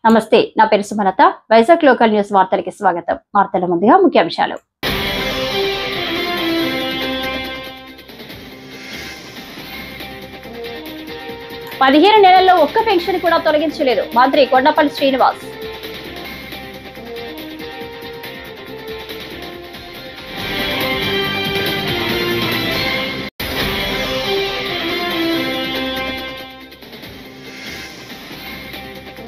నమస్తే, నా పేరు సుమలత. వైజాగ్ లోకల్ న్యూస్ వార్తలకి స్వాగతం. వార్తల ముందుగా ముఖ్యాంశాలు. పదిహేను నెలల్లో ఒక్క పెన్షన్ కూడా తొలగించలేదు మంత్రి కొండపల్లి శ్రీనివాస్.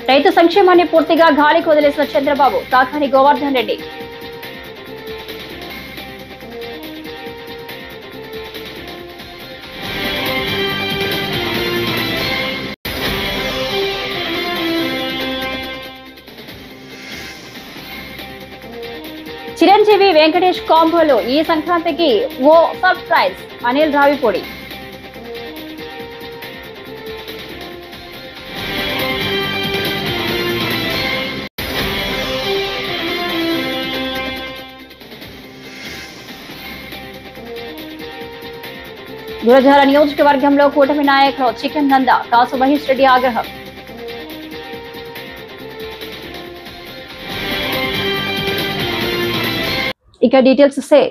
రైతు సంక్షేమాన్ని పూర్తిగా గాలికి వదిలేసిన చంద్రబాబు, కాకాని గోవర్ధన్ రెడ్డి. చిరంజీవి వెంకటేష్ కాంబోలో ఈ సంక్రాంతికి ఓ సర్ప్రైజ్, అనిల్ రావిపూడి. గురజాల నియోజకవర్గంలో కూటమి నాయకులు చికెన్ నంద, కాసు మహేష్ రెడ్డి ఆగ్రహం. ఇక డీటెయిల్స్ ఇస్తే,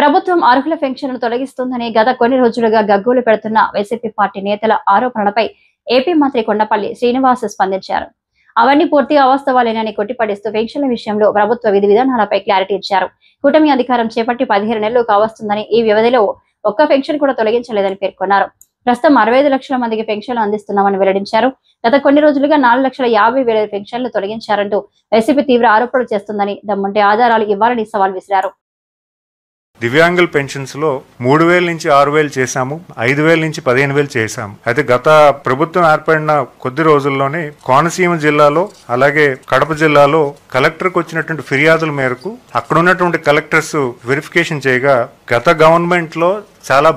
ప్రభుత్వం అర్హుల పెన్షన్ను తొలగిస్తుందని గత కొన్ని రోజులుగా గగ్గోలు పెడుతున్న వైసీపీ పార్టీ నేతల ఆరోపణలపై ఏపీ మంత్రి కొండపల్లి శ్రీనివాస్ స్పందించారు. అవన్నీ పూర్తిగా అవాస్తవాలేనని కొట్టిపడేస్తూ పెన్షన్ల విషయంలో ప్రభుత్వ విధి విధానాలపై క్లారిటీ ఇచ్చారు. కూటమి అధికారం చేపట్టి 15 నెలలు కావస్తుందని, ఈ వ్యవధిలో ఒక్క పెన్షన్ కూడా తొలగించలేదని పేర్కొన్నారు. ప్రస్తుతం 65 లక్షల మందికి పెన్షన్లు అందిస్తున్నామని వెల్లడించారు. గత కొన్ని రోజులుగా 4,50,000 పెన్షన్లు తొలగించారంటూ వైసీపీ తీవ్ర ఆరోపణలు చేస్తుందని, దమ్ముంటే ఆధారాలు ఇవ్వాలని సవాల్ విసిరారు. దివ్యాంగుల పెన్షన్స్ లో 3,000 నుంచి 6,000 చేశాము, 5,000 నుంచి 15,000 చేశాము. అయితే గత ప్రభుత్వం ఏర్పడిన కొద్ది రోజుల్లోనే కోనసీమ జిల్లాలో అలాగే కడప జిల్లాలో కలెక్టర్కి వచ్చినటువంటి ఫిర్యాదుల మేరకు అక్కడ ఉన్నటువంటి కలెక్టర్స్ వెరిఫికేషన్ చేయగా గత గవర్నమెంట్ లో చాలా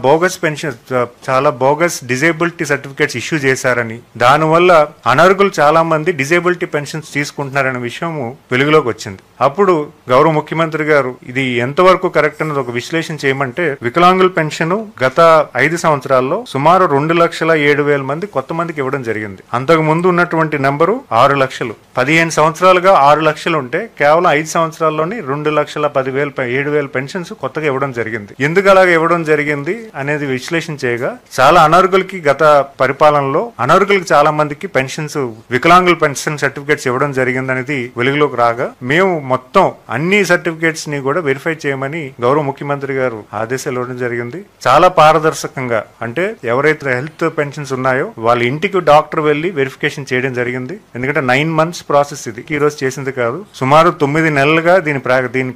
బోగస్ డిజేబిలిటీ సర్టిఫికేట్స్ ఇష్యూ చేశారని, దానివల్ల అనర్హులు చాలా మంది డిజేబిలిటీ పెన్షన్స్ తీసుకుంటున్నారనే విషయం వెలుగులోకి వచ్చింది. అప్పుడు గౌరవ ముఖ్యమంత్రి గారు ఇది ఎంతవరకు కరెక్ట్ అన్నది ఒక విశ్లేషణ చేయమంటే, వికలాంగుల పెన్షన్ గత 5 సంవత్సరాల్లో సుమారు 2,07,000 మంది కొత్త మందికి ఇవ్వడం జరిగింది. అంతకు ముందు ఉన్నటువంటి నెంబరు 6 లక్షలు. 15 సంవత్సరాలుగా 6 లక్షలు ఉంటే కేవలం 5 సంవత్సరాల్లోనే 2,10,000 పెన్షన్స్ కొత్తగా ఇవ్వడం జరిగింది. ఎందుకు అలాగే ఇవ్వడం జరిగింది అనేది విశ్లేషణ చేయగా, చాలా అనర్హులకి గత పరిపాలనలో అనర్హులకి చాలా మందికి పెన్షన్స్, వికలాంగుల పెన్షన్ సర్టిఫికేట్స్ ఇవ్వడం జరిగింది అనేది వెలుగులోకి రాగా, మేము మొత్తం అన్ని సర్టిఫికేట్స్ ని కూడా వెరిఫై చేయమని గౌరవ ముఖ్యమంత్రి గారు ఆదేశాలు ఇవ్వడం జరిగింది. చాలా పారదర్శకంగా, అంటే ఎవరైతే హెల్త్ పెన్షన్స్ ఉన్నాయో వాళ్ళ ఇంటికి డాక్టర్ వెళ్లి వెరిఫికేషన్ చేయడం జరిగింది. ఎందుకంటే 9 months ప్రాసెస్ ఇది, ఈ రోజు చేసింది కాదు. సుమారు 9 నెలలుగా దీని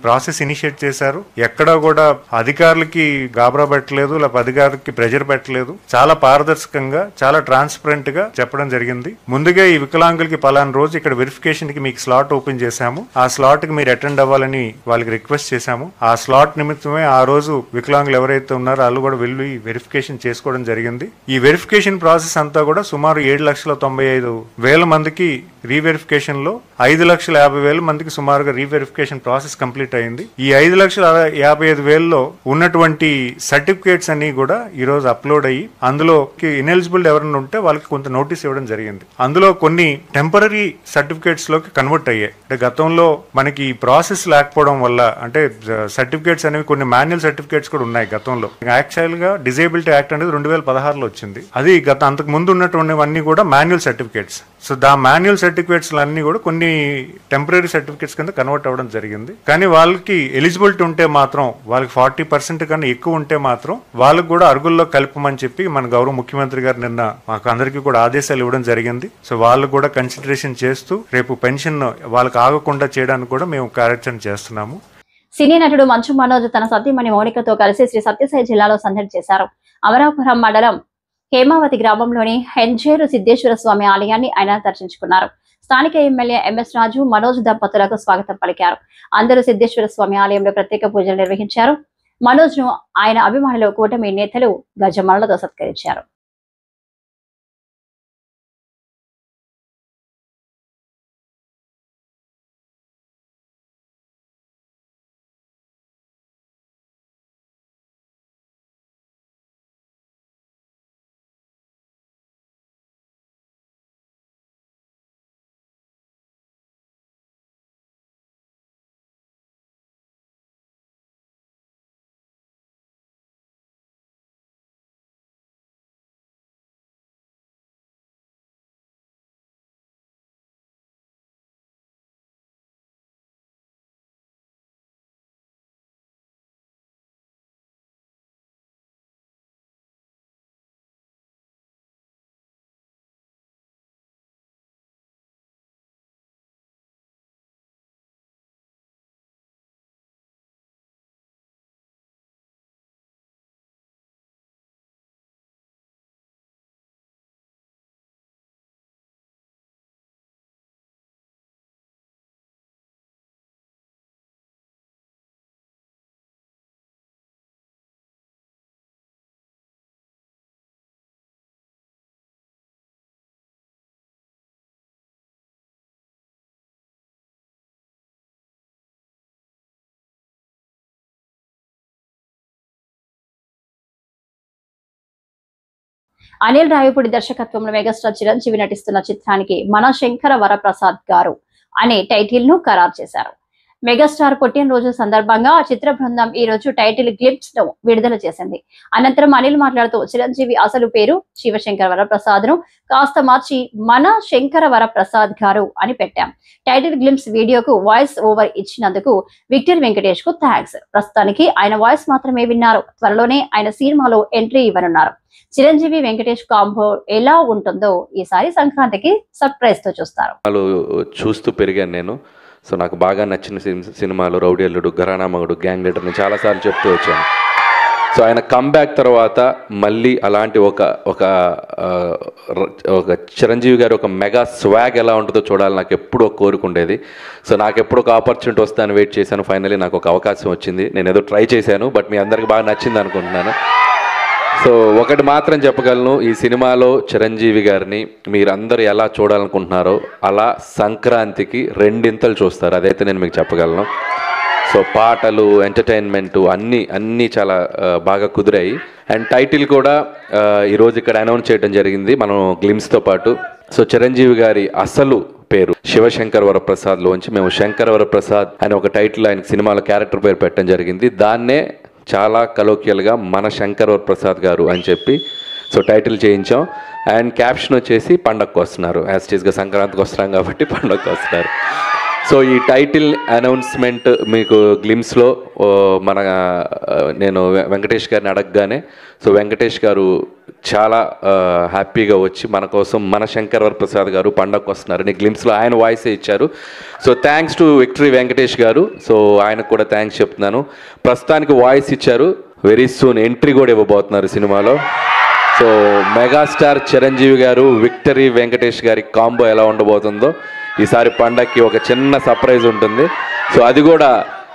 ప్రాసెస్ ఇనిషియేట్ చేశారు. ఎక్కడా కూడా అధికారులకి గాబరా పెట్టలేదు, లేకపోతే అధికారులకి ప్రెజర్ పెట్టలేదు. చాలా పారదర్శకంగా, చాలా ట్రాన్స్పరెంట్ గా చెప్పడం జరిగింది. ముందుగా ఈ వికలాంగులకి పలానా రోజు ఇక్కడ వెరిఫికేషన్ కి మీకు స్లాట్ ఓపెన్ చేశాము, ఆ స్లాట్ కి మీరు అటెండ్ అవ్వాలని వాళ్ళకి రిక్వెస్ట్ చేశాము. ఆ స్లాట్ నిమిత్తమే ఆ రోజు వికలాంగులు ఎవరైతే ఉన్నారో వాళ్ళు కూడా వెళ్ళి వెరిఫికేషన్ చేసుకోవడం జరిగింది. ఈ వెరిఫికేషన్ ప్రాసెస్ అంతా కూడా సుమారు 7,95,000 మందికి రీవెరిఫికేషన్ లో 5,50,000 మందికి సుమారుగా రీవెరిఫికేషన్ ప్రాసెస్ కంప్లీట్ అయింది. ఈ 5,55,000లో ఉన్నటువంటి సర్టిఫికేట్స్ అన్ని కూడా ఈ రోజు అప్లోడ్ అయ్యి, అందులో ఇనెలిజిబుల్ ఎవరైనా ఉంటే వాళ్ళకి కొంత నోటీస్ ఇవ్వడం జరిగింది. అందులో కొన్ని టెంపరరీ సర్టిఫికేట్స్ లోకి కన్వర్ట్ అయ్యాయి. అంటే గతంలో మనకి ప్రాసెస్ లేకపోవడం వల్ల, అంటే సర్టిఫికేట్స్ అనేవి కొన్ని మాన్యువల్ సర్టిఫికేట్స్ కూడా ఉన్నాయి గతంలో. యాక్చువల్ గా డిజేబిలిటీ యాక్ట్ అనేది 2016లో వచ్చింది. అది అంతకు ముందు ఉన్నటువంటివన్నీ కూడా manual certificates. So manual certificates అన్ని కూడా కొన్ని టెంపరరీ సర్టిఫికేట్స్ కింద కన్వర్ట్ అవ్వడం జరిగింది. కానీ వాళ్ళకి ఎలిజిబిలిటీ ఉంటే మాత్రం, వాళ్ళకి 40% కన్నా ఎక్కువ ఉంటే మాత్రం వాళ్ళకు కూడా అర్హుల్లో కలపమని చెప్పి మన గౌరవ ముఖ్యమంత్రి గారు నిన్న మాకు అందరికీ కూడా ఆదేశాలు ఇవ్వడం జరిగింది. సో వాళ్ళు కూడా కన్సిడరేషన్ చేస్తూ రేపు పెన్షన్ వాళ్ళకి ఆగకుండా చేయడానికి కూడా మేము కార్యాచరణ చేస్తున్నాము. సినీ నటుడు మంచు మనోజ్ తన సతీమణి మౌనికతో కలిసి శ్రీ సత్యసాయి జిల్లాలో సందడి చేశారు. అమరాపురం మండలం హేమావతి గ్రామంలోని హెంజేరు సిద్ధేశ్వర స్వామి ఆలయాన్ని ఆయన దర్శించుకున్నారు. స్థానిక ఎమ్మెల్యే ఎంఎస్ రాజు, మనోజ్ దంపతులకు స్వాగతం పలికారు. అందరూ సిద్ధేశ్వర స్వామి ఆలయంలో ప్రత్యేక పూజలు నిర్వహించారు. మనోజ్ ను ఆయన అభిమానులు, కూటమి నేతలు గజమాలతో సత్కరించారు. అనిల్ రావిపూడి దర్శకత్వంలో మెగాస్టార్ చిరంజీవి నటిస్తున్న చిత్రానికి మన శంకర వరప్రసాద్ గారు అనే టైటిల్ ను ఖరారు చేశారు. మెగాస్టార్ పుట్టినరోజు సందర్భంగా ఆ చిత్ర బృందం ఈ రోజు టైటిల్ గ్లింప్స్ ను విడుదల చేసింది. అనంతరం అనిల్ మాట్లాడుతూ చిరంజీవి అసలు పేరు శివశంకర వరప్రసాద్ ను కాస్త మార్చి మన శంకర వరప్రసాద్ గారు అని పెట్టాం. టైటిల్ గ్లింప్స్ వీడియోకు వాయిస్ ఓవర్ ఇచ్చినందుకు విక్టర్ వెంకటేష్ కు థ్యాంక్స్. ప్రస్తుతానికి ఆయన వాయిస్ మాత్రమే విన్నారు. త్వరలోనే ఆయన సినిమాలో ఎంట్రీ ఇవ్వనున్నారు. చిరంజీవి వెంకటేష్ కాంబో ఎలా ఉంటుందో ఈసారి సంక్రాంతికి సర్ప్రైజ్ తో చూస్తారు. చూస్తూ పెరిగాను నేను. సో నాకు బాగా నచ్చిన సినిమాలు రౌడీ అల్లుడు, ఘరానా మగుడు, గ్యాంగ్ లీడర్ నేను చాలాసార్లు చెప్తూ వచ్చాను. సో ఆయన కమ్బ్యాక్ తర్వాత మళ్ళీ అలాంటి ఒక చిరంజీవి గారి ఒక మెగా స్వాగ్ ఎలా ఉంటుందో చూడాలి నాకు ఎప్పుడూ కోరుకుండేది. సో నాకు ఎప్పుడు ఒక ఆపర్చునిటీ వస్తాను వెయిట్ చేశాను. ఫైనలీ నాకు ఒక అవకాశం వచ్చింది. నేను ఏదో ట్రై చేశాను, బట్ మీ అందరికి బాగా నచ్చింది అనుకుంటున్నాను. సో ఒకటి మాత్రం చెప్పగలను, ఈ సినిమాలో చిరంజీవి గారిని మీరందరూ ఎలా చూడాలనుకుంటున్నారో అలా సంక్రాంతికి రెండింతలు చూస్తారు. అదైతే నేను మీకు చెప్పగలను. సో పాటలు, ఎంటర్టైన్మెంటు అన్నీ చాలా బాగా కుదిరాయి. అండ్ టైటిల్ కూడా ఈరోజు ఇక్కడ అనౌన్స్ చేయడం జరిగింది మనం గ్లిమ్స్తో పాటు. సో చిరంజీవి గారి అసలు పేరు శివశంకర్ వరప్రసాద్లోంచి మేము శంకర్ వరప్రసాద్ అని ఒక టైటిల్ ఆయన సినిమాలో క్యారెక్టర్ పేరు పెట్టడం జరిగింది. దాన్నే చాలా కలోకియల్గా మన శంకర్ వరప్రసాద్ గారు అని చెప్పి సో టైటిల్ చేయించాం. అండ్ క్యాప్షన్ వచ్చేసి పండగకు వస్తున్నారు. యాస్టీస్గా సంక్రాంతికి వస్తున్నాం కాబట్టి పండగకు వస్తున్నారు. సో ఈ టైటిల్ అనౌన్స్మెంట్ మీకు గ్లిమ్స్లో నేను వెంకటేష్ గారిని అడగగానే సో వెంకటేష్ గారు చాలా హ్యాపీగా వచ్చి మన కోసం మన శంకర్ వరప్రసాద్ గారు పండగకు వస్తున్నారని గ్లిమ్స్లో ఆయన వాయిసే ఇచ్చారు. So thanks to victory Venkatesh గారు. సో ఆయనకు కూడా థ్యాంక్స్ చెప్తున్నాను. ప్రస్తుతానికి వాయిస్ ఇచ్చారు, వెరీ సూన్ ఎంట్రీ కూడా ఇవ్వబోతున్నారు సినిమాలో. సో మెగాస్టార్ చిరంజీవి గారు, విక్టరీ వెంకటేష్ గారి కాంబో ఎలా ఉండబోతుందో ఈసారి పండగకి ఒక చిన్న సర్ప్రైజ్ ఉంటుంది. సో అది కూడా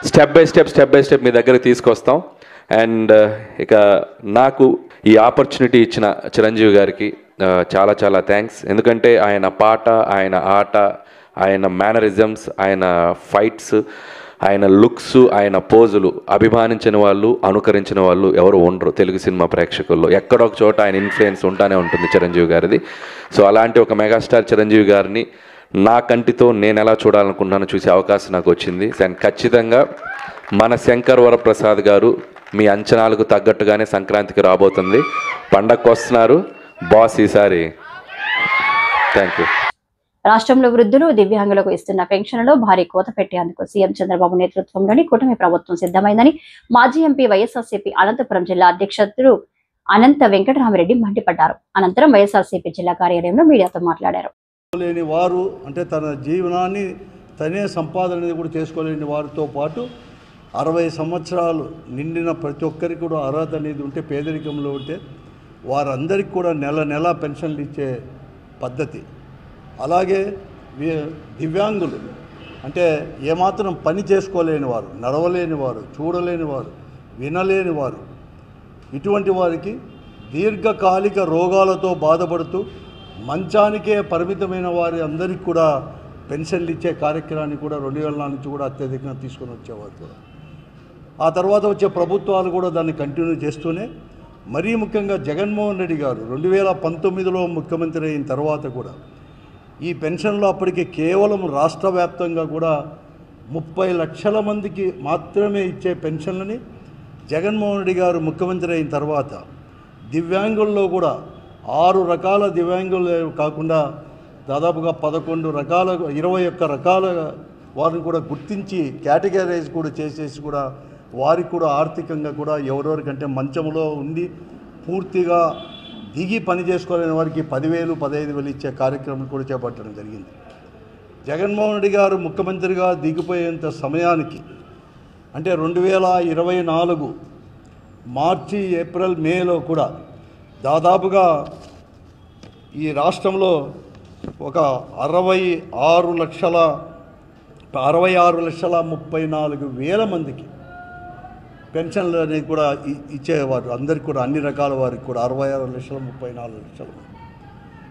స్టెప్ బై స్టెప్ మీ దగ్గరికి తీసుకొస్తాం. అండ్ ఇక నాకు ఈ ఆపర్చునిటీ ఇచ్చిన చిరంజీవి గారికి చాలా చాలా థ్యాంక్స్. ఎందుకంటే ఆయన పాట, ఆయన ఆట, ఆయన మేనరిజమ్స్, ఆయన ఫైట్స్, ఆయన లుక్స్, ఆయన పోజులు అభిమానించిన వాళ్ళు, అనుకరించిన వాళ్ళు ఎవరు ఉండరు తెలుగు సినిమా ప్రేక్షకుల్లో. ఎక్కడొక చోట ఆయన ఇన్ఫ్లుయెన్స్ ఉంటానే ఉంటుంది చిరంజీవి గారిది. సో అలాంటి ఒక మెగాస్టార్ చిరంజీవి గారిని నా కంటితో నేను ఎలా చూడాలనుకున్నానో చూసే అవకాశం నాకు వచ్చింది. అండ్ ఖచ్చితంగా మన శంకర్ వరప్రసాద్ గారు మీ అంచనాలకు తగ్గట్టుగానే సంక్రాంతికి రాబోతుంది. పండగకు వస్తున్నారు బాస్ ఈసారి. Thank you. రాష్ట్రంలో వృద్ధులు, దివ్యాంగులకు ఇస్తున్న పెన్షన్లలో భారీ కోత పెట్టేందుకు సీఎం చంద్రబాబు నేతృత్వంలోని కూటమి ప్రభుత్వం సిద్ధమైందని మాజీ ఎంపీ వైఎస్ఆర్సీపీ అనంతపురం జిల్లా అధ్యక్షుడు అనంత వెంకటరామిరెడ్డి మండిపడ్డారు. అనంతరం వైఎస్ఆర్సీపీ జిల్లా కార్యాలయంలో మీడియాతో మాట్లాడారు. లేని వారు అంటే తన జీవనాన్ని తనే సంపాదన కూడా చేసుకోలేని వారితో పాటు 60 సంవత్సరాలు నిండిన ప్రతి ఒక్కరికి కూడా అర్హత అనేది ఉంటే, పేదరికంలో ఉంటే వారందరికీ కూడా నెల పెన్షన్లు ఇచ్చే పద్ధతి. అలాగే దివ్యాంగులు అంటే ఏమాత్రం పని చేసుకోలేని వారు, నడవలేని వారు, చూడలేని వారు, వినలేని వారు, ఇటువంటి వారికి దీర్ఘకాలిక రోగాలతో బాధపడుతూ మంచానికే పరిమితమైన వారి అందరికీ కూడా పెన్షన్లు ఇచ్చే కార్యక్రమాన్ని కూడా 2004 నుంచి కూడా అత్యధికంగా తీసుకొని వచ్చేవారు కూడా. ఆ తర్వాత వచ్చే ప్రభుత్వాలు కూడా దాన్ని కంటిన్యూ చేస్తూనే, మరీ ముఖ్యంగా జగన్మోహన్ రెడ్డి గారు 2019లో ముఖ్యమంత్రి అయిన తర్వాత కూడా ఈ పెన్షన్లు అప్పటికి కేవలం రాష్ట్ర వ్యాప్తంగా కూడా 30 లక్షల మందికి మాత్రమే ఇచ్చే పెన్షన్లని జగన్మోహన్ రెడ్డి గారు ముఖ్యమంత్రి అయిన తర్వాత దివ్యాంగుల్లో కూడా 6 రకాల దివ్యాంగులు కాకుండా దాదాపుగా 11 రకాల 21 రకాల వారిని కూడా గుర్తించి కేటగరైజ్ కూడా చేసేసి కూడా వారికి కూడా ఆర్థికంగా కూడా ఎవరెవరికంటే మంచంలో ఉండి పూర్తిగా దిగి పని చేసుకోలేని వారికి 10,000, 15,000 ఇచ్చే కార్యక్రమం కూడా చేపట్టడం జరిగింది. జగన్మోహన్ రెడ్డి గారు ముఖ్యమంత్రిగా దిగిపోయేంత సమయానికి అంటే 2024 మార్చి, ఏప్రిల్, మేలో కూడా దాదాపుగా ఈ రాష్ట్రంలో ఒక 66,34,000 మందికి పెన్షన్లు అనేది కూడా ఇచ్చేవారు. అందరికీ కూడా అన్ని రకాల వారికి కూడా 66,34,000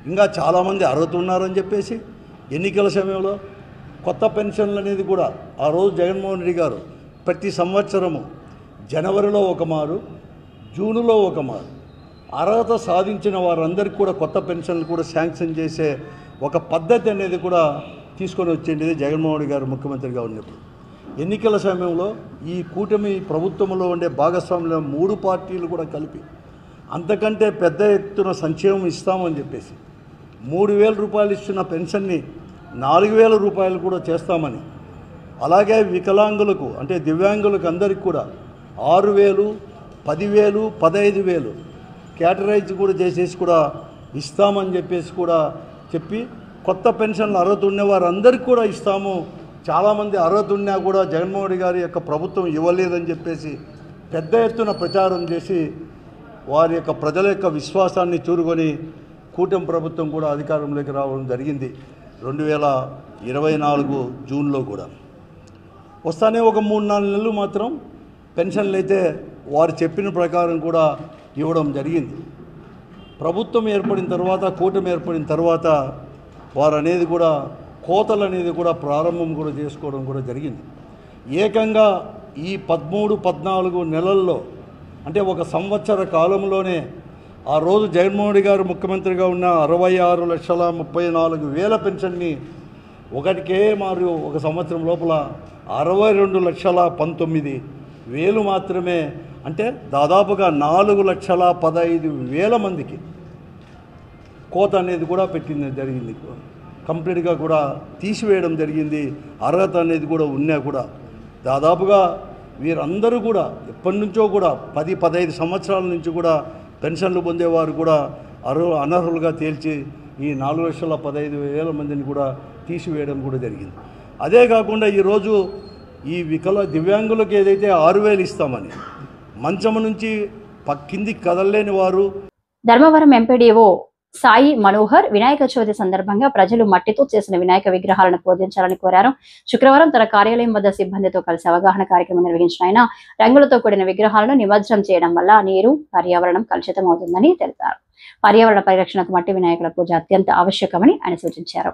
ఇంకా చాలామంది అర్హత ఉన్నారని చెప్పేసి ఎన్నికల సమయంలో కొత్త పెన్షన్లు అనేది కూడా ఆ రోజు జగన్మోహన్ రెడ్డి గారు ప్రతి సంవత్సరము జనవరిలో ఒక మారు, జూన్లో ఒక మారు, అర్హత సాధించిన వారందరికీ కూడా కొత్త పెన్షన్లు కూడా శాంక్షన్ చేసే ఒక పద్ధతి అనేది కూడా తీసుకొని వచ్చింది జగన్మోహన్ రెడ్డి గారు ముఖ్యమంత్రిగా ఉన్నప్పుడు. ఎన్నికల సమయంలో ఈ కూటమి ప్రభుత్వంలో ఉండే భాగస్వాముల 3 పార్టీలు కూడా కలిపి అంతకంటే పెద్ద ఎత్తున సంక్షేమం ఇస్తామని చెప్పేసి 3,000 రూపాయలు ఇస్తున్న పెన్షన్ని 4,000 రూపాయలు కూడా చేస్తామని, అలాగే వికలాంగులకు అంటే దివ్యాంగులకు అందరికీ కూడా 6,000, 10,000, 15,000 కేటరైజ్ కూడా చేసేసి కూడా ఇస్తామని చెప్పేసి కూడా చెప్పి కొత్త పెన్షన్లు అర్హత ఉన్న వారందరికీ కూడా ఇస్తాము, చాలామంది అర్హత ఉన్నా కూడా జగన్మోహన్ రెడ్డి గారి యొక్క ప్రభుత్వం ఇవ్వలేదని చెప్పేసి పెద్ద ఎత్తున ప్రచారం చేసి వారి యొక్క ప్రజల యొక్క విశ్వాసాన్ని చూరుకొని కూటమి ప్రభుత్వం కూడా అధికారంలోకి రావడం జరిగింది 2024 జూన్లో కూడా. వస్తానే ఒక 3-4 నెలలు మాత్రం పెన్షన్లు అయితే వారు చెప్పిన ప్రకారం కూడా ఇవ్వడం జరిగింది. ప్రభుత్వం ఏర్పడిన తర్వాత కూటమి ఏర్పడిన తర్వాత వారు అనేది కూడా కోతలు అనేది కూడా ప్రారంభం కూడా చేసుకోవడం కూడా జరిగింది. ఏకంగా ఈ 13-14 నెలల్లో అంటే ఒక సంవత్సర కాలంలోనే ఆ రోజు జగన్మోహన్ రెడ్డి గారు ముఖ్యమంత్రిగా ఉన్న 66,34,000 పెన్షన్ని ఒకటికే మారు ఒక సంవత్సరం లోపల 62,19,000 మాత్రమే, అంటే దాదాపుగా 4,15,000 మందికి కోత అనేది కూడా పెట్టింది జరిగింది. కంప్లీట్గా కూడా తీసివేయడం జరిగింది. అర్హత అనేది కూడా ఉన్నా కూడా దాదాపుగా వీరందరూ కూడా ఎప్పటి నుంచో కూడా 10-15 సంవత్సరాల నుంచి కూడా పెన్షన్లు పొందేవారు కూడా అనర్హులుగా తేల్చి ఈ 4,15,000 మందిని కూడా తీసివేయడం కూడా జరిగింది. అదే కాకుండా ఈరోజు ఈ దివ్యాంగులకు ఏదైతే 6,000 ఇస్తామని మంచం నుంచి కిందికి కదలలేని వారు. ధర్మవరం ఎంపీడీఓ సాయి మనోహర్ వినాయక చవితి సందర్భంగా ప్రజలు మట్టితో చేసిన వినాయక విగ్రహాలను పూజించాలని కోరారు. శుక్రవారం తన కార్యాలయం వద్ద సిబ్బందితో కలిసి అవగాహన కార్యక్రమం నిర్వహించిన ఆయన రంగులతో కూడిన విగ్రహాలను నిమజ్జనం చేయడం వల్ల నీరు, పర్యావరణం కలుషితం అవుతుందని తెలిపారు. పర్యావరణ పరిరక్షణకు మట్టి వినాయకుల పూజ అత్యంత ఆవశ్యకమని ఆయన సూచించారు.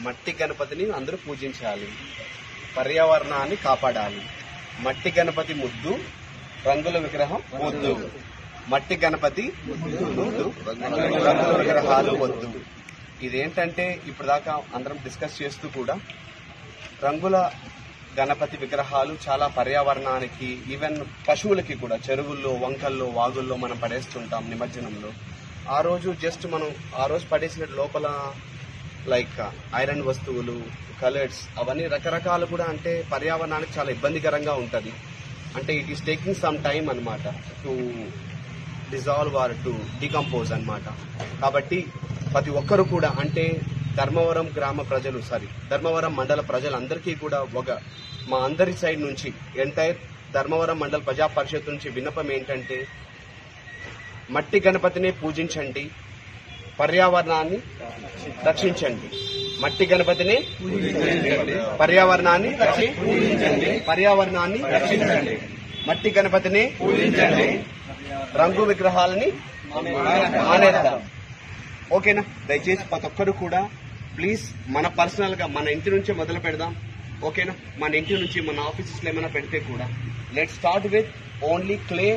మట్టి గణపతిని అందరూ పూజించాలి, పర్యావరణాన్ని కాపాడాలి. మట్టి గణపతి ముద్దు, రంగుల విగ్రహం వద్దు. మట్టి గణపతి ముద్దు, రంగుల విగ్రహాలు వద్దు. ఇదేంటంటే ఇప్పుడు దాకా అందరం డిస్కస్ చేస్తూ కూడా రంగుల గణపతి విగ్రహాలు చాలా పర్యావరణానికి, ఈవెన్ పశువులకి కూడా చెరువుల్లో, వంకల్లో, వాగుల్లో మనం పడేస్తుంటాం నిమజ్జనంలో. ఆ రోజు జస్ట్ మనం ఆ రోజు పడేసిన లోపల లైక్ ఐరన్ వస్తువులు, కలర్స్, అవన్నీ రకరకాలు కూడా అంటే పర్యావరణానికి చాలా ఇబ్బందికరంగా ఉంటుంది. అంటే it is taking some time అనమాట to dissolve or to decompose అనమాట. కాబట్టి ప్రతి ఒక్కరు కూడా అంటే ధర్మవరం మండల ప్రజలందరికీ కూడా మా అందరి సైడ్ నుంచి ఎంటైర్ ధర్మవరం మండల ప్రజా పరిషత్ నుంచి విన్నపం ఏంటంటే మట్టి గణపతిని పూజించండి, పర్యావరణాన్ని రక్షించండి. మట్టి గణపతిని పర్యావరణాన్ని రక్షించండి. మట్టి గణపతిని పూజించండి, రంగు విగ్రహాలని మానేద్దాం. ఓకేనా? దయచేసి ప్రతి ఒక్కరు కూడా ప్లీజ్ మన పర్సనల్ గా మన ఇంటి నుంచి మొదలు పెడదాం. ఓకేనా? మన ఇంటి నుంచి మన ఆఫీసెస్ లో ఏమైనా పెడితే కూడా let start with only clay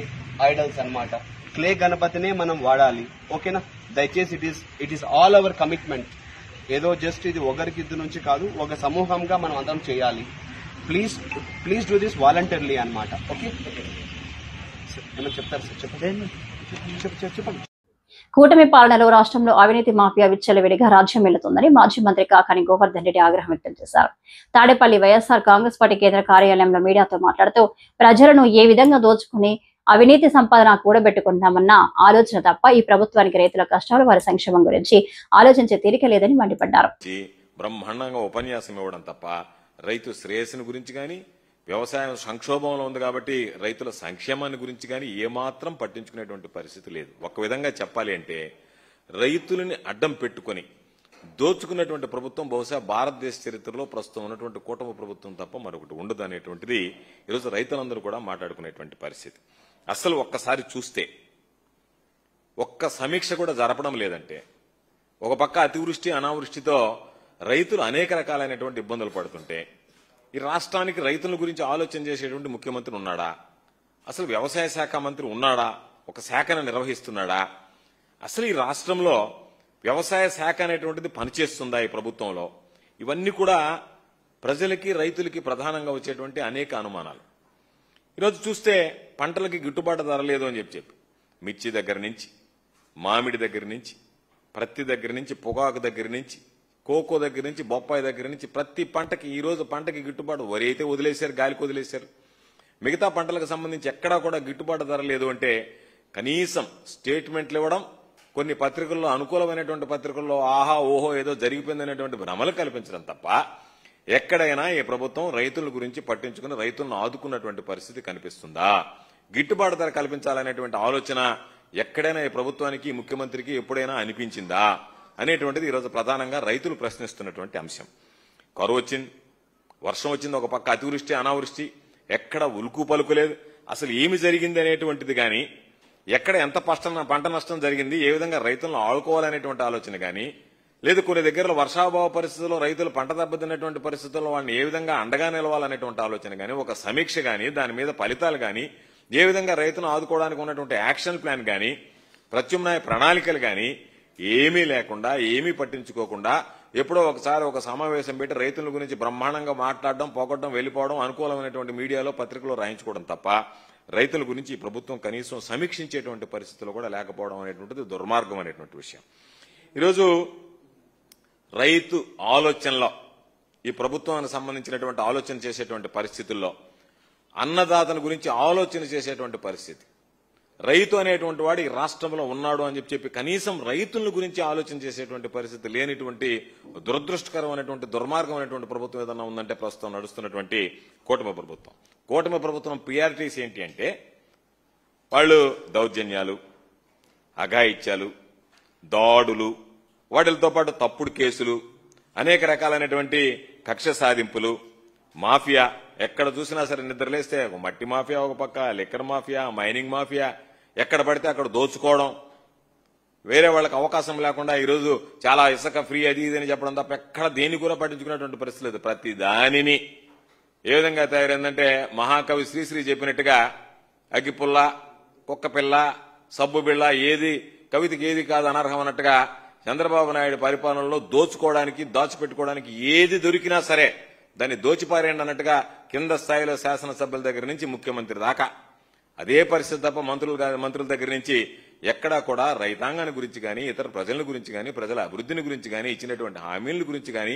idols అన్నమాట. క్లే గణపతినే మనం వాడాలి. ఓకేనా? దయచేసి it is all our commitment. ఏదో జస్ట్ ఇది ఒకరికిద్దరు నుంచి కాదు, ఒక సమూహంగా మనం అందరం చేయాలి. ప్లీజ్ డూ దిస్ వాలంటరీలీ అన్నమాట. ఓకే, ఏమైనా చెప్తారు సార్? చెప్పండి. కూటమి పాలనలో రాష్ట్రంలో అవినీతి మాఫియా విచ్చలవిడిగా రాజ్యం వెళ్తుందని మాజీ మంత్రి కాకాని గోవర్ధన్ రెడ్డి ఆగ్రహం వ్యక్తం చేశారు. తాడేపల్లి వైఎస్ఆర్ కాంగ్రెస్ పార్టీ కేంద్ర కార్యాలయంలో మీడియాతో మాట్లాడుతూ ప్రజలను ఏ విధంగా దోచుకుని అవినీతి సంపాదన కూడబెట్టుకుంటామన్న ఆలోచన తప్ప ఈ ప్రభుత్వానికి రైతుల కష్టాలు, వారి సంక్షేమం గురించి ఆలోచించే తీరిక లేదని మండిపడ్డారు. బ్రహ్మాండంగా ఉపన్యాసం ఇవ్వడం తప్ప రైతు శ్రేయస్సును గురించి కానీ, వ్యవసాయం సంక్షోభంలో ఉంది కాబట్టి రైతుల సంక్షేమాన్ని గురించి కానీ ఏమాత్రం పట్టించుకునేటువంటి పరిస్థితి లేదు. ఒక విధంగా చెప్పాలి అంటే రైతులని అడ్డం పెట్టుకుని దోచుకున్నటువంటి ప్రభుత్వం బహుశా భారతదేశ చరిత్రలో ప్రస్తుతం ఉన్నటువంటి కూటమి ప్రభుత్వం తప్ప మరొకటి ఉండదు అనేటువంటిది ఈరోజు రైతులందరూ కూడా మాట్లాడుకునేటువంటి పరిస్థితి. అసలు ఒక్కసారి చూస్తే ఒక్క సమీక్ష కూడా జరపడం లేదంటే, ఒక పక్క అతివృష్టి అనావృష్టితో రైతులు అనేక రకాలైనటువంటి ఇబ్బందులు పడుతుంటే ఈ రాష్ట్రానికి రైతుల గురించి ఆలోచన చేసేటువంటి ముఖ్యమంత్రి ఉన్నాడా? అసలు వ్యవసాయ శాఖ మంత్రి ఉన్నాడా? ఒక శాఖను నిర్వహిస్తున్నాడా? అసలు ఈ రాష్ట్రంలో వ్యవసాయ శాఖ అనేటువంటిది పనిచేస్తుందా ఈ ప్రభుత్వంలో? ఇవన్నీ కూడా ప్రజలకి రైతులకి ప్రధానంగా వచ్చేటువంటి అనేక అనుమానాలు. ఈరోజు చూస్తే పంటలకి గిట్టుబాటు ధర లేదు అని చెప్పి మిర్చి దగ్గర నుంచి, మామిడి దగ్గర నుంచి, ప్రత్తి దగ్గర నుంచి, పొగాకు దగ్గర నుంచి, కోకో దగ్గర నుంచి, బొప్పాయి దగ్గర నుంచి ప్రతి పంటకి ఈరోజు పంటకి గిట్టుబాటు, వరి అయితే వదిలేశారు, గాలికి వదిలేశారు. మిగతా పంటలకు సంబంధించి ఎక్కడా కూడా గిట్టుబాటు ధర లేదు అంటే కనీసం స్టేట్మెంట్లు ఇవ్వడం, కొన్ని పత్రికల్లో అనుకూలమైనటువంటి పత్రికల్లో ఆహా ఓహో ఏదో జరిగిపోయిందనేటువంటి భ్రమలు కల్పించడం తప్ప ఎక్కడైనా ఈ ప్రభుత్వం రైతుల గురించి పట్టించుకుని రైతులను ఆదుకున్నటువంటి పరిస్థితి కనిపిస్తుందా? గిట్టుబాటు ధర కల్పించాలనేటువంటి ఆలోచన ఎక్కడైనా ఈ ప్రభుత్వానికి, ముఖ్యమంత్రికి ఎప్పుడైనా అనిపించిందా అనేటువంటిది ఈరోజు ప్రధానంగా రైతులు ప్రశ్నిస్తున్నటువంటి అంశం. కరువు వచ్చింది, వర్షం వచ్చింది, ఒక పక్క అతివృష్టి అనావృష్టి, ఎక్కడ ఉలుకు పలుకులేదు. అసలు ఏమి జరిగింది అనేటువంటిది కానీ, ఎక్కడ ఎంత పంట నష్టం జరిగింది, ఏ విధంగా రైతులను ఆడుకోవాలనేటువంటి ఆలోచన కానీ లేదు, కొన్ని దగ్గరలో వర్షాభావ పరిస్థితుల్లో రైతులు పంట దెబ్బతిన్నటువంటి పరిస్థితుల్లో వాళ్ళని ఏ విధంగా అండగా నిలవాలనేటువంటి ఆలోచన కానీ, ఒక సమీక్ష కానీ, దాని మీద ఫలితాలు కానీ, ఏ విధంగా రైతును ఆదుకోవడానికి ఉన్నటువంటి యాక్షన్ ప్లాన్ కానీ, ప్రత్యామ్నాయ ప్రణాళికలు కానీ ఏమీ లేకుండా, ఏమీ పట్టించుకోకుండా ఎప్పుడో ఒకసారి ఒక సమావేశం పెట్టి రైతుల గురించి బ్రహ్మాండంగా మాట్లాడడం, పోగొట్టడం, వెళ్లిపోవడం, అనుకూలమైనటువంటి మీడియాలో పత్రికలో రాయించుకోవడం తప్ప రైతుల గురించి ఈ ప్రభుత్వం కనీసం సమీక్షించేటువంటి పరిస్థితులు కూడా లేకపోవడం అనేటువంటిది దుర్మార్గం అనేటువంటి విషయం. ఈరోజు రైతు ఆలోచనలో, ఈ ప్రభుత్వానికి సంబంధించినటువంటి ఆలోచన చేసేటువంటి పరిస్థితుల్లో అన్నదాతల గురించి ఆలోచన చేసేటువంటి పరిస్థితి, రైతు అనేటువంటి వాడు ఈ రాష్ట్రంలో ఉన్నాడు అని చెప్పి కనీసం రైతుల గురించి ఆలోచన చేసేటువంటి పరిస్థితి లేనిటువంటి దురదృష్టకరమైనటువంటి దుర్మార్గమైనటువంటి ప్రభుత్వం ఏదన్నా ఉందంటే ప్రస్తుతం నడుస్తున్నటువంటి కూటమి ప్రభుత్వం. కూటమి ప్రభుత్వం ప్రియారిటీస్ ఏంటి అంటే వాళ్ళు దౌర్జన్యాలు, అఘాయిత్యాలు, దాడులు, వాటితో పాటు తప్పుడు కేసులు, అనేక రకాలైనటువంటి కక్ష సాధింపులు, మాఫియా, ఎక్కడ చూసినా సరే నిద్రలేస్తే ఒక మట్టి మాఫియా ఒక పక్క, లిక్కర్ మాఫియా, మైనింగ్ మాఫియా, ఎక్కడ పడితే అక్కడ దోచుకోవడం, వేరే వాళ్ళకి అవకాశం లేకుండా ఈరోజు చాలా ఇసుక ఫ్రీ అది ఇది అని చెప్పడం తప్ప ఎక్కడ దేని కూడా పట్టించుకునేటువంటి పరిస్థితి లేదు. ప్రతి దానిని ఏ విధంగా తయారైందంటే మహాకవి శ్రీశ్రీ చెప్పినట్టుగా అగ్గిపుల్ల, కుక్కపిల్ల, సబ్బు బిళ్ళ, ఏది కవితకి ఏది కాదు అనర్హం అన్నట్టుగా చంద్రబాబు నాయుడు పరిపాలనలో దోచుకోవడానికి, దాచిపెట్టుకోవడానికి ఏది దొరికినా సరే దాన్ని దోచిపారేయండి అన్నట్టుగా కింద స్థాయిలో శాసనసభ్యుల దగ్గర నుంచి ముఖ్యమంత్రి దాకా అదే పరిస్థితి తప్ప మంత్రుల దగ్గర నుంచి ఎక్కడా కూడా రైతాంగాన్ని గురించి కానీ, ఇతర ప్రజల గురించి కానీ, ప్రజల అభివృద్ధిని గురించి కానీ, ఇచ్చినటువంటి హామీల గురించి కానీ,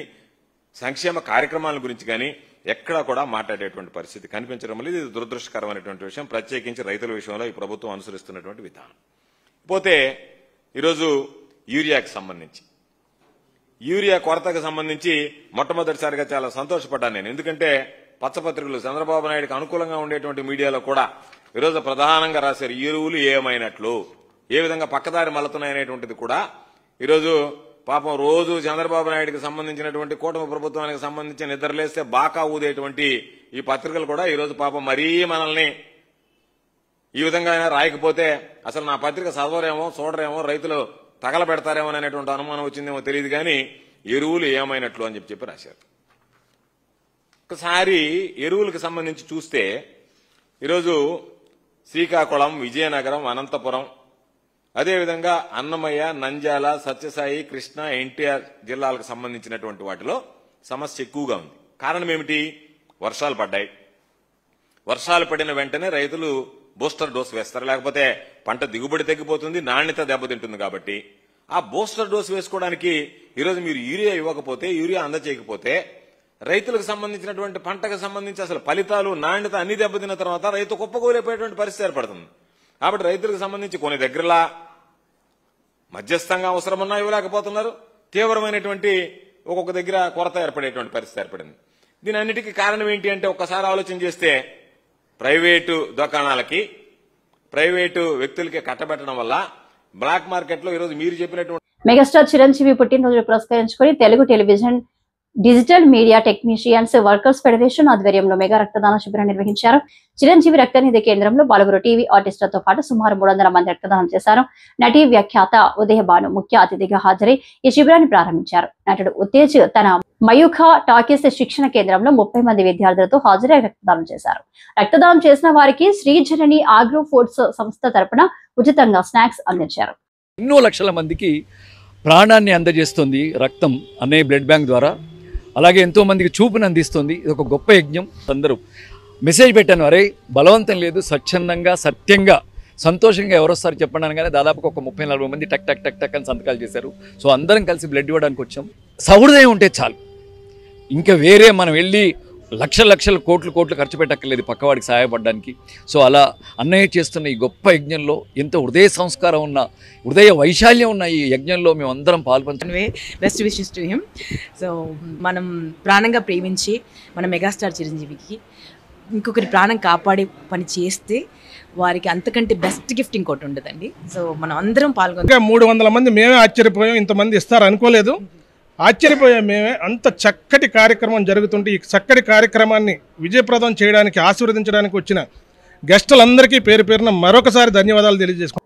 సంక్షేమ కార్యక్రమాల గురించి కానీ ఎక్కడా కూడా మాట్లాడేటువంటి పరిస్థితి కనిపించడం లేదు. ఇది దురదృష్టకరమైనటువంటి విషయం, ప్రత్యేకించి రైతుల విషయంలో ఈ ప్రభుత్వం అనుసరిస్తున్నటువంటి విధానం. పోతే ఈరోజు యూరియాకి సంబంధించి, యూరియా కొరతకు సంబంధించి మొట్టమొదటిసారిగా చాలా సంతోషపడ్డాను నేను. ఎందుకంటే పచ్చపత్రికలు చంద్రబాబు నాయుడుకి అనుకూలంగా ఉండేటువంటి మీడియాలో కూడా ఈరోజు ప్రధానంగా రాశారు ఎరువులు ఏమైనట్లు, ఏ విధంగా పక్కదారి మళ్ళతున్నాయనేటువంటిది కూడా ఈరోజు పాపం రోజు చంద్రబాబు నాయుడుకి సంబంధించినటువంటి కూటమి ప్రభుత్వానికి సంబంధించి నిద్రలేస్తే బాకా ఊదేటువంటి ఈ పత్రికలు కూడా ఈరోజు పాపం మరీ మనల్ని ఈ విధంగా రాయకపోతే అసలు నా పత్రిక చదవరేమో, చూడరేమో, రైతులు తగలబెడతారేమో అనేటువంటి అనుమానం వచ్చిందేమో తెలియదు కానీ ఎరువులు ఏమైనట్లు అని చెప్పి రాశారు. ఒకసారి ఎరువులకు సంబంధించి చూస్తే ఈరోజు శ్రీకాకుళం, విజయనగరం, అనంతపురం, అదేవిధంగా అన్నమయ్య, నంద్యాల, సత్యసాయి, కృష్ణా, ఎన్టీఆర్ జిల్లాలకు సంబంధించినటువంటి వాటిలో సమస్య ఎక్కువగా ఉంది. కారణం ఏమిటి? వర్షాలు పడ్డాయి. వర్షాలు పడిన వెంటనే రైతులు బూస్టర్ డోస్ వేస్తారు, లేకపోతే పంట దిగుబడి తగ్గిపోతుంది, నాణ్యత దెబ్బతింటుంది. కాబట్టి ఆ బూస్టర్ డోస్ వేసుకోవడానికి ఈరోజు మీరు యూరియా ఇవ్వకపోతే, యూరియా అందచేయకపోతే రైతులకు సంబంధించినటువంటి పంటకు సంబంధించి అసలు ఫలితాలు, నాణ్యత అన్ని దెబ్బతిన్న తర్వాత రైతు కుప్పకూలిపోయేటువంటి పరిస్థితి ఏర్పడుతుంది. కాబట్టి రైతులకు సంబంధించి కొన్ని దగ్గరలా మధ్యస్థంగా అవసరమన్నా ఇవ్వలేకపోతున్నారు, తీవ్రమైనటువంటి ఒక్కొక్క దగ్గర కొరత ఏర్పడేటువంటి పరిస్థితి ఏర్పడింది. దీని అన్నిటికీ కారణం ఏంటి అంటే ఒక్కసారి ఆలోచన చేస్తే ప్రైవేటు దుకాణాలకి, ప్రైవేటు వ్యక్తులకి కట్టబెట్టడం వల్ల బ్లాక్ మార్కెట్ లో ఈరోజు మీరు చెప్పినటువంటి మెగాస్టార్ చిరంజీవి పుట్టినరోజు పురస్కరించుకుని Telugu television digital media technicians workers federation ఆధ్వర్యంలో మెగా రక్తదాన శిబిరం నిర్వహించారు. చిరంజీవి రక్తనిధి కేంద్రంలో పలువురు టీవీ ఆర్టిస్టులతో పాటు సుమారు 300 మంది రక్తదానం చేశారు. నటి వ్యాఖ్యాత ఉదయ భాను ముఖ్య అతిథిగా హాజరై ఈ శిబిరాన్ని ప్రారంభించారు. నటుడు ఉత్తేజ్ తన మయూఖ టాకీస్ శిక్షణ కేంద్రంలో 30 మంది విద్యార్థులతో హాజరై రక్తదానం చేశారు. రక్తదానం చేసిన వారికి శ్రీజనని ఆగ్రో ఫుడ్స్ సంస్థ తరపున ఉచితంగా స్నాక్స్ అందించారు. ఎన్నో లక్షల మందికి ప్రాణాన్ని అందజేస్తుంది రక్తం అనే బ్లడ్ బ్యాంక్ ద్వారా. అలాగే ఎంతోమందికి చూపుని అందిస్తుంది. ఇది ఒక గొప్ప యజ్ఞం. అందరూ మెసేజ్ పెట్టాను, అరే బలవంతం లేదు, స్వచ్ఛందంగా సత్యంగా సంతోషంగా ఎవరు వస్తారు చెప్పండి అనగానే దాదాపుగా ఒక 30-40 మంది టక్ టక్ టక్ టక్ అని సంతకాలు చేశారు. సో అందరం కలిసి బ్లడ్ ఇవ్వడానికి వచ్చాం. సహృదయం ఉంటే చాలు, ఇంకా వేరే మనం వెళ్ళి లక్షల కోట్లు ఖర్చు పెట్టక్కర్లేదు పక్కవాడికి సహాయపడడానికి. సో అలా అన్నయ్య చేస్తున్న ఈ గొప్ప యజ్ఞంలో ఎంతో హృదయ సంస్కారం ఉన్న, హృదయ వైశాల్యం ఉన్న ఈ యజ్ఞంలో మేము అందరం పాల్పంచుకునే best wishes to him. So మనం ప్రాణంగా ప్రేమించి మన మెగాస్టార్ చిరంజీవికి ఇంకొకరి ప్రాణం కాపాడే పని చేస్తే వారికి అంతకంటే బెస్ట్ గిఫ్ట్ ఇంకోటి ఉండదండి. సో మనం అందరం పాల్గొని 300 మంది మేమే ఆశ్చర్యపోయాం. ఇంతమంది ఇస్తారు అనుకోలేదు, ఆశ్చర్యపోయాం మేమే. అంత చక్కటి కార్యక్రమం జరుగుతుంటే ఈ చక్కటి కార్యక్రమాన్ని విజయప్రదం చేయడానికి ఆశీర్వదించడానికి వచ్చిన గెస్టులందరికీ పేరు పేరున మరొకసారి ధన్యవాదాలు తెలియజేసుకుంటాం.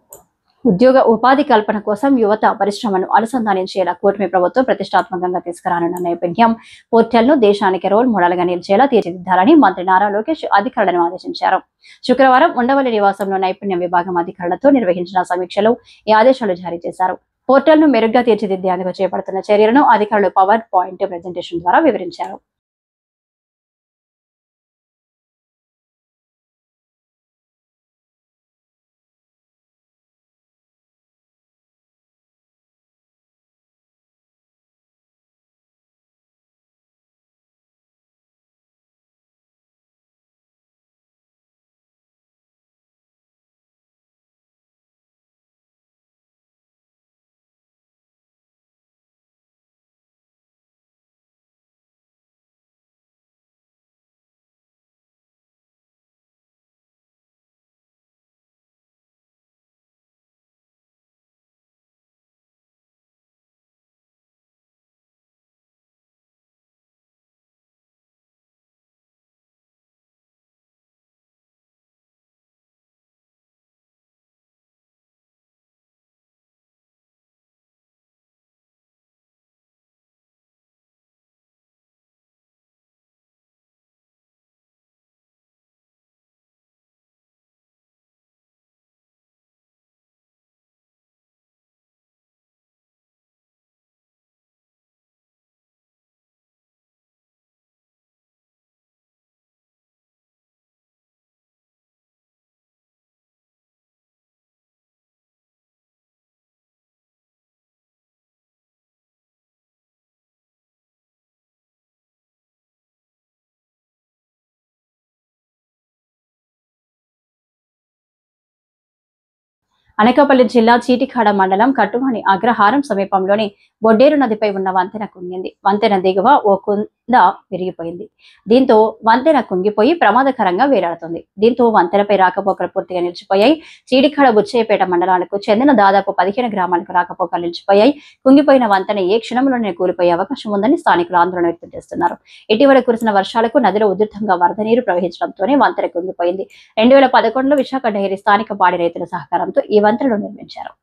ఉద్యోగ ఉపాధి కల్పన కోసం యువత పరిశ్రమను అనుసంధానించేలా కూటమి ప్రభుత్వం ప్రతిష్టాత్మకంగా తీసుకురానున్న నేపథ్యం పోర్టల్ను దేశానికి రోల్ మోడల్ గా నిలిచేలా తీర్చిదిద్దాలని మంత్రి నారా లోకేష్ అధికారులను ఆదేశించారు. శుక్రవారం ఉండవల్లి నివాసంలో నైపుణ్య విభాగం అధికారులతో నిర్వహించిన సమీక్షలో ఈ ఆదేశాలు జారీ చేశారు. పోర్టల్ను మెరుగ్గా తీర్చిదిద్దేందుకు చేపడుతున్న చర్యలను అధికారులు పవర్ పాయింట్ ప్రెజెంటేషన్ ద్వారా వివరించారు. అనకాపల్లి జిల్లా చీటికాడ మండలం కట్టువాని అగ్రహారం సమీపంలోని బొడ్డేరు నదిపై ఉన్న వంతెన కుంగింది. వంతెన దిగువ ఓ కుంద విరిగిపోయింది. దీంతో వంతెన కుంగిపోయి ప్రమాదకరంగా వేలాడుతుంది. దీంతో వంతెనపై రాకపోకలు పూర్తిగా నిలిచిపోయాయి. చీటికాడ బుచ్చయ్యపేట మండలానికి చెందిన దాదాపు 15 గ్రామాలకు రాకపోకలు నిలిచిపోయాయి. కుంగిపోయిన వంతెన ఏ క్షణంలోనే కూలిపోయే అవకాశం ఉందని స్థానికులు ఆందోళన వ్యక్తం చేస్తున్నారు. ఇటీవల కురిసిన వర్షాలకు నదిలో ఉధృతంగా వరద నీరు ప్రవహించడంతోనే వంతెన కుంగిపోయింది. 2011లో విశాఖ డైరీ స్థానిక పాడి రైతుల సహకారంతో ఈ వంతెనను నిర్మించారు.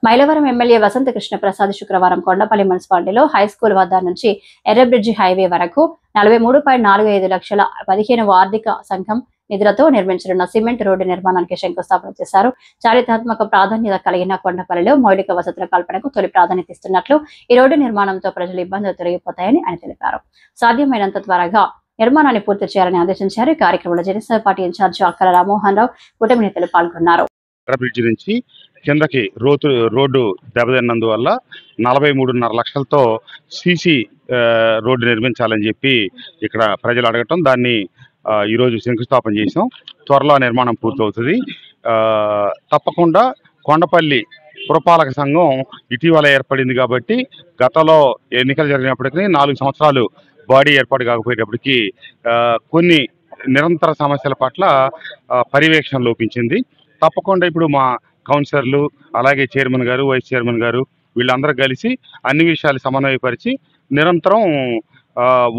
మైలవరం ఎమ్మెల్యే వసంత కృష్ణ ప్రసాద్ శుక్రవారం కొండపల్లి మున్సిపాలిటీలో హైస్కూల్ వద్ద నుంచి ఎర్రబ్రిడ్జి హైవే వరకు 43.45 లక్షల 15వ ఆర్థిక సంఘం నిధులతో నిర్మించనున్న సిమెంట్ రోడ్డు నిర్మాణానికి శంకుస్థాపన చేశారు. చారిత్రాత్మక ప్రాధాన్యత కలిగిన కొండపల్లిలో మౌలిక వసతుల కల్పనకు తొలి ప్రాధాన్యత ఇస్తున్నట్లు, ఈ రోడ్డు నిర్మాణంతో ప్రజల ఇబ్బందులు తొలగిపోతాయని ఆయన తెలిపారు. సాధ్యమైనంత త్వరగా నిర్మాణాన్ని పూర్తి చేయాలని ఆదేశించారు. ఈ కార్యక్రమంలో జనసేన పార్టీ ఇన్ఛార్జి అక్కల రామ్మోహన్ రావు, కూటమి నేతలు పాల్గొన్నారు. బ్రిడ్జి నుంచి కిందకి రోడ్డు దెబ్బతిన్నందువల్ల 43.5 లక్షలతో సీసీ రోడ్డు నిర్మించాలని చెప్పి ఇక్కడ ప్రజలు అడగటం, దాన్ని ఈరోజు శంకుస్థాపన చేసాం. త్వరలో నిర్మాణం పూర్తవుతుంది. తప్పకుండా కొండపల్లి పురపాలక సంఘం ఇటీవల ఏర్పడింది కాబట్టి గతంలో ఎన్నికలు జరిగినప్పటికీ 4 సంవత్సరాలు బాడీ ఏర్పాటు కాకపోయేటప్పటికీ కొన్ని నిరంతర సమస్యల పట్ల పర్యవేక్షణ లోపించింది. తప్పకుండా ఇప్పుడు మా కౌన్సిలర్లు, అలాగే చైర్మన్ గారు, వైస్ చైర్మన్ గారు వీళ్ళందరూ కలిసి అన్ని విషయాలు సమన్వయపరిచి నిరంతరం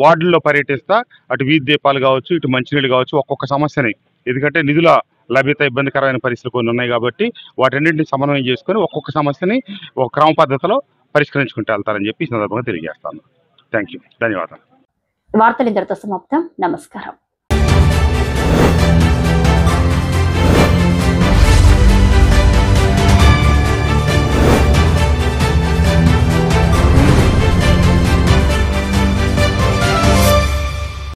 వార్డుల్లో పర్యటిస్తా అటు వీధి దీపాలు కావచ్చు, ఇటు మంచినీళ్ళు కావచ్చు, ఒక్కొక్క సమస్యని, ఎందుకంటే నిధుల లభ్యత ఇబ్బందికరమైన పరిస్థితులు కొన్ని ఉన్నాయి కాబట్టి వాటన్నింటినీ సమన్వయం చేసుకొని ఒక్కొక్క సమస్యని ఒక క్రమ పద్ధతిలో పరిష్కరించుకుంటూ వెళ్తారని చెప్పి ఈ సందర్భంగా తెలియజేస్తాను. థ్యాంక్ యూ, ధన్యవాదాలు. వార్తలు ఇంతటితో సమాప్తం. నమస్కారం.